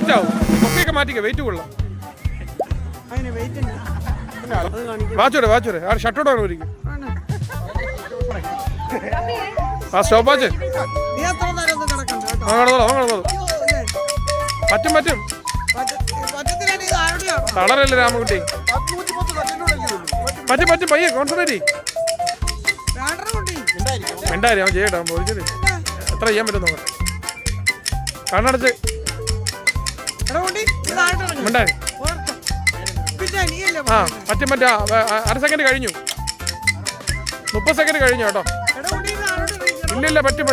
സെറ്റാവും. ഒക്കെയൊക്കെ മാറ്റിക്കോ, വെയിറ്റ് കൊള്ളാം. വാച്ചോടെ ആ ഷർട്ടോടെ ഒരിക്കും. ആ സ്റ്റോപ്പ് വാച്ച് പറ്റും. തളരല്ലേ രാമകുട്ടി. പറ്റും പയ്യെ കോൺസെൻട്രേറ്റ്. മിണ്ടാരി അവൻ ചെയ്യട്ടെ. അവൻ പോയിച്ചത് എത്ര ചെയ്യാൻ പറ്റും നോക്കട്ടെ. കണ്ണടച്ച് മിണ്ടാരി. ആ പറ്റും. അര സെക്കൻഡ് കഴിഞ്ഞു. 30 സെക്കൻഡ് കഴിഞ്ഞു കേട്ടോ. ഇല്ലില്ല പറ്റും.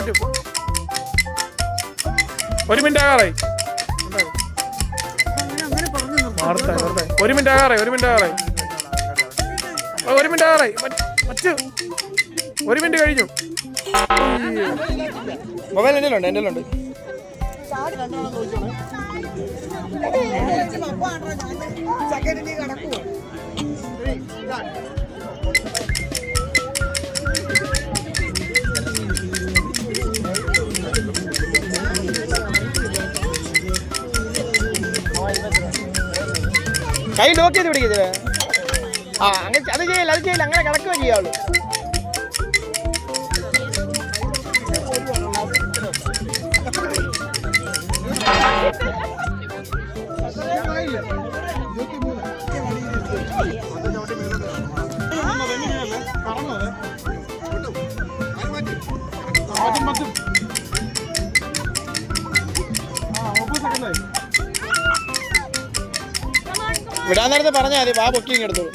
1 മിനിറ്റ് ആകാറായി. 1 മിനിറ്റ് ആകാറായി. 1 മിനിറ്റ് കഴിഞ്ഞു. മൊബൈൽ എൻ്റെ ഉണ്ട്. കൈ ലോക്ക് ചെയ്ത് പിടിക്കത്തില്ല. അങ്ങനെ അത് ചെയ്യില്ല അങ്ങനെ കിടക്കുക ചെയ്യാവുള്ളൂ. വിടാൻ നേരത്തെ പറഞ്ഞാൽ മതി. വാ ബുക്കിങ് എടുത്തോളൂ.